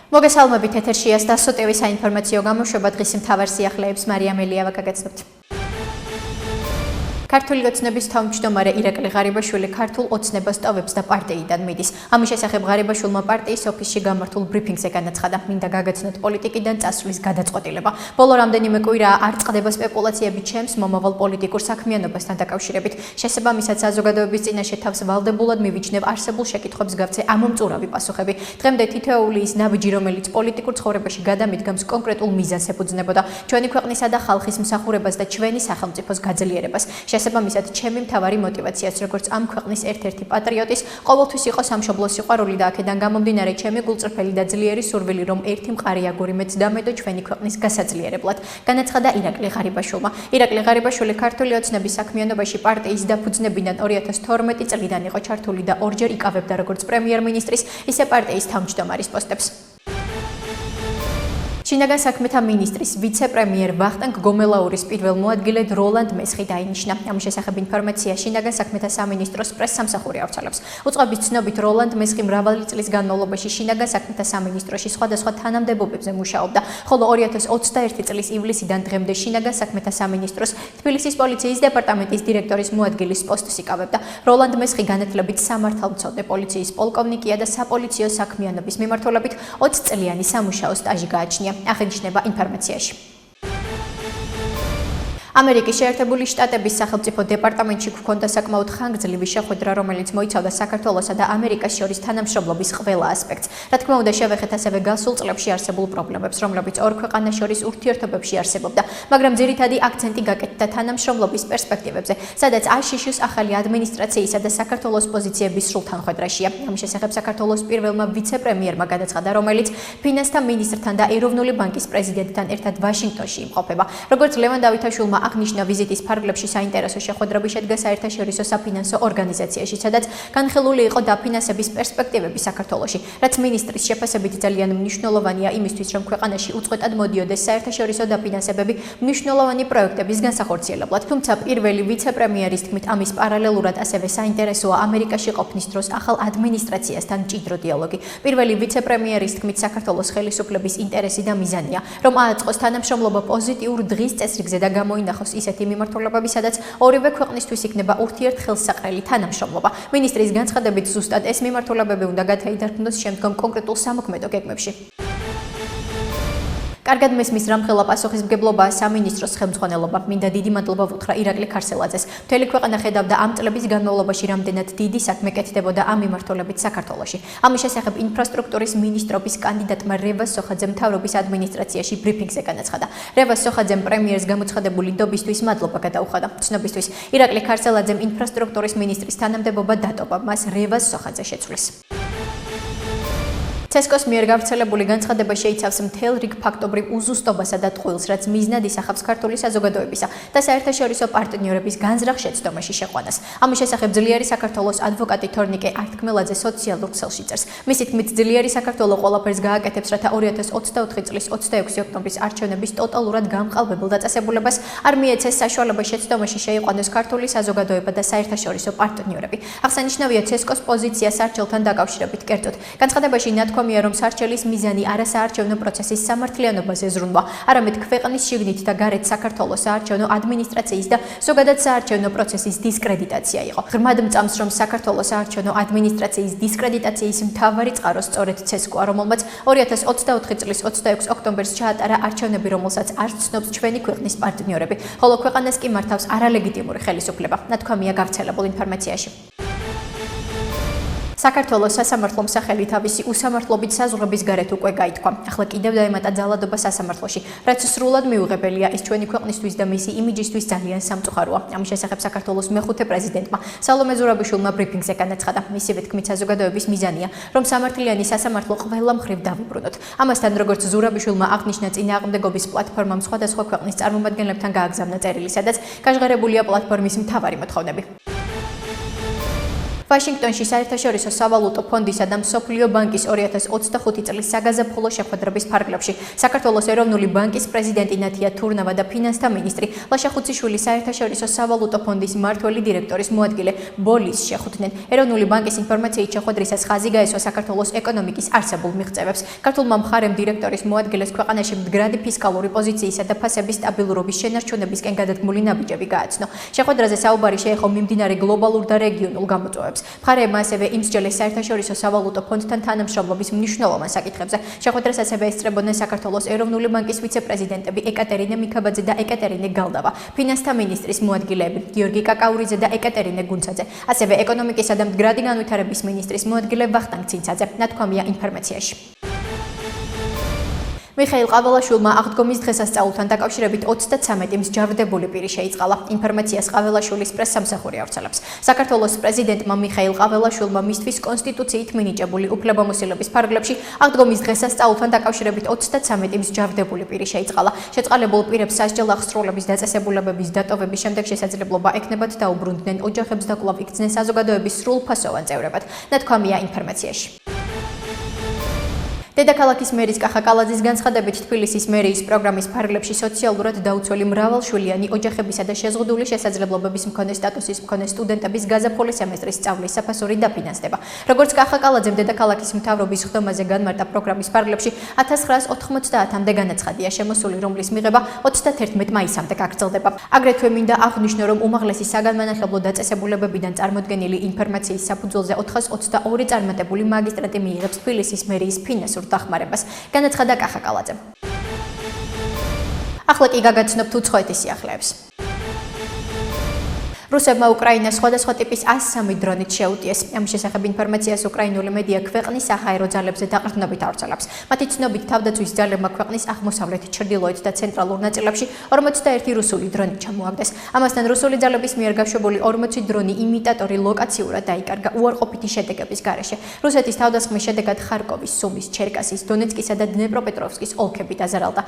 მოგესალმებით ეთერშია STASO TV საინფორმაციო გამოშვება დღის მთავარ სიახლეებს მარია მელიავა გაგაცნობთ. ქართული ოცნების თავმჯდომარე ირაკლი ღარიბაშვილი ქართულ ოცნებას ტოვებს და პარტიიდან მიდის. ამის შესახებ ღარიბაშვილმა პარტიის ოფისში გამართულ ბრიფინგზე განაცხადა, მინდა გაგაცნოთ პოლიტიკიდან წასვლის გადაწყვეტილება. ბოლო რამდენიმე კვირაა არ წყდება სპეკულაციები ჩემს მომავალ პოლიტიკურ საქმიანობასთან დაკავშირებით. შესაბამისად, საზოგადოების წინაშე თავს ვალდებულად მივიჩნევ არსებულ შეკითხვებს გავცე ამომწურავი პასუხები. დღემდე თითოეული ის ნაბიჯი, რომელიც პოლიტიკურ ცხოვრებაში გადამიდგამს კონკრეტულ მიზანს ეფუძნებოდა, ჩვენი ქვეყნისა და ხალხის მსახურებას და ჩვენი სახელმწიფოს გაძლიერებას. შესაბამისად, ჩემი მთავარი მოტივაციაც, როგორც ამ ქვეყნის ერთ-ერთი პატრიოტის, ყოველთვის იყო სამშობლოს სიყვარული და აქედან გამომდინარე ჩემი გულწრფელი და ძლიერი სურვილი, რომ ერთი მყარი აგური მეც დამედო ჩვენი ქვეყნის გასაძლიერებლად. განაცხადა ირაკლი ღარიბაშვილმა. ირაკლი ღარიბაშვილი ქართული ოცნების საქმიანობაში პარტიის დაფუძნებიდან 2012 წლიდან იყო ჩართული და ორჯერ იკავებდა როგორც პრემიერ-მინისტრის, ისე პარტიის თავმჯდომარის პოსტებს. შინაგან საქმეთა მინისტრის ვიცე-პრემიერ ვახტანგ გომელაურის პირველ მოადგილედ როლანდ მესხი დაინიშნა. ამის შესახებ ინფორმაცია შინაგან საქმეთა სამინისტროს პრესსამსახური ავრცელებს. უწყების ცნობით როლანდ მესხი მრავალი წლის განმავლობაში შინაგან საქმეთა სამინისტროში სხვადასხვა თანამდებობებზე მუშაობდა, ხოლო 2021 წლის ივლისიდან დღემდე შინაგან საქმეთა სამინისტროს თბილისის პოლიციის დეპარტამენტის დირექტორის მოადგილის პოსტს იკავებდა. როლანდ მესხი განათლებით სამართალმცოდნე პოლიციის პოლკოვნიკია და საპოლიციო საქმიანობის მიმართულებით 20 წლიანი სამუშაო სტაჟი გააჩნია. აღინიშნება ინფორმაციაში. ამერიკის შეერთებული შტატების სახელმწიფო დეპარტამენტში გვქონდა საკმაოდ ხანგრძლივი შეხვედრა, რომელიც მოიცავდა საქართველოსა და ამერიკას შორის თანამშრომლობის ყველა ასპექტს. რა თქმა უნდა, შევეხეთ ასევე გასულ წლებში არსებულ პრობლემებს, რომლებიც ორ ქვეყანას შორის ურთიერთობებში არსებობდა, მაგრამ ძირითადი აქცენტი გაკეთდა თანამშრომლობის პერსპექტივებზე, სადაც აშშ-ის ახალი ადმინისტრაციისა და საქართველოს პოზიციების სრულთანხვედრაშია. ამის შესახებ საქართველოს პირველმა ვიცე-პრემიერმა განაცხადა, რომელიც ფინანსთა მინისტრთან და ეროვნული ბანკის პრეზიდენტთან ერთად ვაშინგტონში იმყოფება. როგორც ლევან დავითაშვილმა აღნიშნა, ვიზიტის ფარგლებში საინტერესო შეხვედრები შედგა საერთაშორისო საფინანსო ორგანიზაციაში, სადაც განხილული იყო დაფინანსების პერსპექტივები საქართველოში, რაც მინისტრის შეფასებით ძალიან მნიშვნელოვანია იმისთვის, რომ ქვეყანაში უწყვეტად მოდიოდეს საერთაშორისო დაფინანსებები მნიშვნელოვანი პროექტების განსახორციელებლად. თუმცა პირველი ვიცე-პრემიერის თქმით, ამის პარალელურად ასევე საინტერესოა ამერიკაში ყოფნის დროს ახალ ადმინისტრაციასთან მჭიდრო დიალოგი. პირველი ვიცე-პრემიერის თქმით, საქართველოს ხელისუფლების ინტერესი და მიზანია, რომ ააწყოს თანამშრომლობა პოზიტიურ დღის წესრიგზე და გამოინახოს ისეთი მიმართულებები, სადაც ორივე ქვეყნისთვის იქნება ურთიერთხელსაყრელი თანამშრომლობა. მინისტრის განცხადებით, ზუსტად ეს მიმართულებები უნდა გადაიდარქმნოს შემდგომ კონკრეტულ სამოქმედო გეგმებში. კარგად მესმის რამხელა პასუხისმგებლობაა სამინისტროს ხელმძღვანელობა. მინდა დიდი მადლობა ვუთხრა ირაკლი ქარსელაძეს. მთელი ქვეყანა ხედავდა ამ წლების განმავლობაში რამდენად დიდი საქმე კეთდებოდა ამ მიმართულებით საქართველოში. ამის შესახებ ინფრასტრუქტურის მინისტრობის კანდიდატმა რევაზ სოხაძემ მთავრობის ადმინისტრაციაში ბრიფინგზე განაცხადა. რევაზ სოხაძემ პრემიერს გამოცხადებული ნდობისთვის მადლობა გადაუხადა. ცნობისთვის, ირაკლი ქარსელაძემ ინფრასტრუქტურის მინისტრის თანამდებობა დატოვა, მას რევაზ სოხაძე შეცვლის. CESCO-ს მიერ გავრცელებული განცხადება შეიცავს მთელ რიგ ფაქტობრივ უზუსტობასა და ტყუილს, რაც მიზნად ისახავს ქართული საზოგადოებისა და საერთაშორისო პარტნიორების განზრახ შეცდომაში შეყვანას. ამის შესახებ ძლიერი საქართველოს ადვოკატი თორნიკე ართქმელაძე სოციალურ ქსელში წერს. მისი თქმით, ძლიერი საქართველო ყველაფერს გააკეთებს, რათა 2024 წლის 26 ოქტომბრის არჩევნების ტოტალურად გამყალბებელ დაწესებულებას არ მიეცეს საშუალება შეცდომაში შეიყვანოს ქართული საზოგადოება და საერთაშორისო პარტნიორები. აღსანიშნავია CESCO-ს პოზიცია სარჩელთან დაკავშირებით კერძოდ. განცხადებაში ნათქვამია, რომ სარჩელის მიზანი არასაარჩევნო პროცესის სამართლიანობაზე ზრუნვა, არამედ ქვეყნის შიგნით და გარეთ საქართველოს საარჩევნო ადმინისტრაციის და ზოგადად საარჩევნო პროცესის დისკრედიტაცია იყო. ღრმად მწამს, რომ საქართველოს საარჩევნო ადმინისტრაციის დისკრედიტაციის მთავარი წყარო სწორედ CESCO-ა, რომელმაც 2024 წლის 26 ოქტომბერს ჩაატარა არჩევნები, რომელსაც არ ცნობს ჩვენი ქვეყნის პარტნიორები, ხოლო ქვეყანას კი მართავს არალეგიტიმური ხელისუფლება. ნათქვამია გავრცელებულ ინფორმაციაში. საქართველოს სასამართლომ სახელი თავისი უსამართლობით საზღვრების გარეთ უკვე გაითქვა. ახლა კიდევ დაემატა ძალადობა სასამართლოში, რაც სრულად მიუღებელია, ის ჩვენი ქვეყნისთვის და მისი იმიჯისთვის ძალიან სამწუხაროა. ამის შესახებ საქართველოს მეხუთე პრეზიდენტმა სალომე ზურაბიშვილმა ბრიფინგზე განაცხადა. მისივე თქმით, საზოგადოების მიზანია, რომ სამართლიანი სასამართლო ყველა მხრივ დავუბრუნოთ. ამასთან, როგორც ზურაბიშვილმა აღნიშნა, წინააღმდეგობის პლატფორმამ სხვადასხვა ქვეყნის წარმომადგენლებთან გააგზავნა წერილი, სადაც გაჟღერებულია პლატფორმის მთავარი მოთხოვნები. ვაშინგტონში საერთაშორისო სავალუტო ფონდისა და მსოფლიო ბანკის 2025 წლის საგაზაფხულო შეხვედრების ფარგლებში საქართველოს ეროვნული ბანკის პრეზიდენტი ნათია თურნავა და ფინანსთა მინისტრი ლაშა ხუციშვილი საერთაშორისო სავალუტო ფონდის მმართველი დირექტორის მოადგილე ბოლის შეხვდნენ. ეროვნული ბანკის ინფორმაციით შეხვედრისას ხაზი გაესვა საქართველოს ეკონომიკის არსებულ მიღწევებს. ქართულმა მხარემ დირექტორის მოადგილეს ქვეყანაში მდგრადი ფისკალური პოზიციისა და ფასების სტაბილურობის შენარჩუნებისკენ გადადგმული ნაბიჯები გააცნო. შეხვედრაზე საუბარი შეეხო მიმდინარე გლობალურ და რეგიონულ გამოწვევებს. მხარეებმა ასევე იმსჯელეს საერთაშორისო სავალუტო ფონდთან თანამშრომლობის მნიშვნელოვან საკითხებზე. შეხვედრას ასევე ესწრებოდნენ საქართველოს ეროვნული ბანკის ვიცე-პრეზიდენტები ეკატერინე მიქაბაძე და ეკატერინე გალდავა, ფინანსთა მინისტრის მოადგილეები გიორგი კაკაურიძე და ეკატერინე გუნცაძე, ასევე ეკონომიკისა და მდგრადი განვითარების მინისტრის მოადგილე ვახტანგ ცინცაძე. ნათქვამია ინფორმაციაში. მიხეილ ყაველაშვილმა აღდგომის დღესასწაულთან დაკავშირებით 33 მსჯავრდებული პირი შეიწყალა. ინფორმაციას ყაველაშვილის პრესსამსახური ავრცელებს. საქართველოს პრეზიდენტმა მიხეილ ყაველაშვილმა მისთვის კონსტიტუციით მინიჭებული უფლებამოსილების ფარგლებში აღდგომის დღესასწაულთან დაკავშირებით 33 მსჯავრდებული პირი შეიწყალა. შეწყალებულ პირებს სასჯელ აღსრულების დაწესებულებების დატოვების შემდეგ შესაძლებლობა ექნებათ დაუბრუნდნენ ოჯახებს და კვლავ იქცნენ საზოგადოების სრულფასოვან წევრებად. ნათქვამია ინფორმაციაში. დედაქალაქის მერის კახა კალაძის განცხადებით თბილისის მერიის პროგრამის ფარგლებში სოციალურად დაუცველი მრავალშვილიანი ოჯახებისა და შეზღუდული შესაძლებლობების მქონე სტატუსის მქონე სტუდენტების გაზაფხული სემესტრის სწავლის საფასური დაფინანსდება. როგორც კახა კალაძემ დედაქალაქის მთავრობის ხდომაზე განმარტა პროგრამის ფარგლებში 1990-მდე განაცხადია შემოსული, რომლის მიღება 31 მაისამდე გაგრძელდება. აგრეთვე მინდა აღვნიშნო, რომ უმაღლესი საგანმანათლებლო დაწესებულებებიდან წარმოდგენილი ინფორმაციის საფუძველზე 422 წარმატებული მაგისტრატი მიიღებს თბილისის მერიის ფინანსურ დახმარებას, განაცხადა კახა კალაძემ. ახლა კი გაგაცნობთ უცხოეთის სიახლეებს. რუსებმა უკრაინას სხვადასხვა ტიპის 103 დრონით შეუტიეს. ამის შესახებ ინფორმაციას უკრაინული მედია ქვეყნის საჰაერო ძალებზე დაყრდნობით ავრცელებს. მათი ცნობით თავდაცვის ძალებმა ქვეყნის აღმოსავლეთ, ჩრდილოეთ და ცენტრალურ ნაწილებში 41 რუსული დრონი ჩამოაგდეს. ამასთან რუსული ძალების მიერ გაშვებული 40 დრონი იმიტატორი ლოკაციურად დაიკარგა უარყოფითი შედეგების გარეშე. რუსეთის თავდასხმის შედეგად ხარკოვის, სუმის, ჩერკასის, დონეცკისა და დნეპროპეტროვსკის ოლქები დაზარალდა.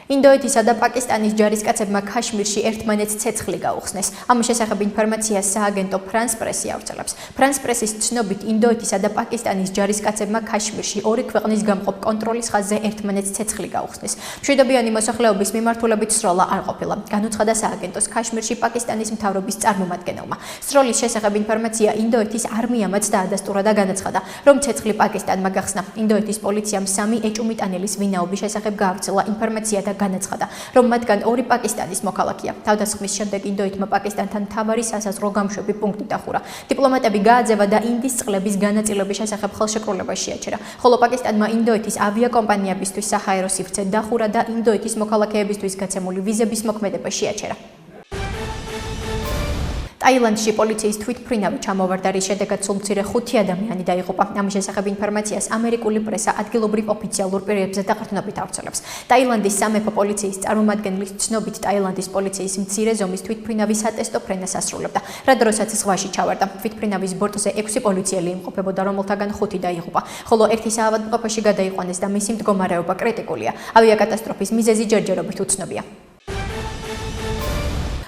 ინდოეთისა და პაკისტანის ჯარისკაცებმა ქაშმირში ერთმანეთს ცეცხლი გაუხსნეს. ამის შესახებ ინფორმაციას სააგენტო ფრანს პრესი ავრცელებს. ფრანს პრესის ცნობით ინდოეთისა და პაკისტანის ჯარისკაცებმა ქაშმირში ორი ქვეყნის გამყოფ კონტროლის ხაზზე ერთმანეთს ცეცხლი გაუხსნეს. მშვიდობიანი მოსახლეობის მიმართულებით სროლა არ ყოფილა. განუცხადა სააგენტოს ქაშმირში პაკისტანის მთავრობის წარმომადგენელმა. სროლის შესახებ ინფორმაცია ინდოეთის არმიამაც დაადასტურა და განაცხადა, რომ ცეცხლი პაკისტანმა გახსნა. ინდოეთის პოლიციამ 3 ეჭუმიტანილის ვინაობის შესახებ გაავრცელა ინფორმაცია და განაცხადა, რომ მათგან 2 პაკისტანის მოქალაქეა. თავდასხმის შემდეგ ინდოეთმა პაკისტანთან მთავარი სასაზღვრო გამშვები პუნქტი დახურა. დიპლომატები გააძევა და ინდის წყლების განაწილების შესახებ ხელშეკრულება შეაჩერა, ხოლო პაკისტანმა ინდოეთის ავიაკომპანიებისთვის საჰაერო სივრცე დახურა და ინდოეთის მოქალაქეებისთვის გაცემული ვიზების მოქმედება შეაჩერა. ტაილანდში პოლიციის თვითმფრინავი ჩამოვარდა, რის შედეგად სულ მცირე 5 ადამიანი დაიღუპა. ამის შესახებ ინფორმაციას ამერიკული პრესა ადგილობრივ ოფიციალურ პირებზე დაყრდნობით ავრცელებს. ტაილანდის სამეფო პოლიციის წარმომადგენლის ცნობით, ტაილანდის პოლიციის მცირე ზომის თვითმფრინავი სატესტო ფრენას ასრულებდა, რა დროსაც ზღვაში ჩავარდა. თვითმფრინავის ბორტზე 6 პოლიციელი იმყოფებოდა, რომელთაგან 5 დაიღუპა, ხოლო ერთი საავადმყოფოში გადაიყვანეს და მისი მდგომარეობა კრიტიკულია. ავიაკატასტროფის მიზეზი ჯერჯერობით უცნობია.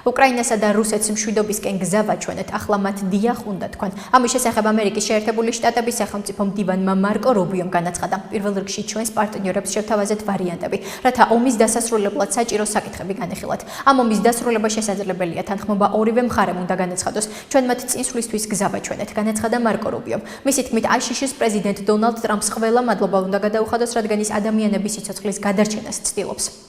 უკრაინასა და რუსეთს მშვიდობისკენ გზა ვაჩვენეთ, ახლა მათ დიახ უნდა თქვენ. ამის შესახებ ამერიკის შეერთებული შტატების სახელმწიფო მდივანმა მარკო რუბიომ განაცხადა, პირველ რიგში ჩვენს პარტნიორებს შევთავაზეთ ვარიანტები, რათა ომის დასასრულებლად საჭირო საკითხები განეხილათ. ამ ომის დასრულება შესაძლებელია, თანხმობა ორივე მხარემ უნდა განაცხადოს. ჩვენ მათ წინსვლისთვის გზა ვაჩვენეთ, განაცხადა მარკო რუბიომ. მისი თქმით, აშშ-ის პრეზიდენტ დონალდ ტრამპს ყველა მადლობა უნდა გადაუხადოს, რადგან ის ადამიანების სიცოცხლის გადარჩენას ცდილობს.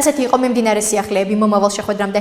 ასეთი იყო მიმდინარე სიახლეები, მომავალ შეხვედრამდე.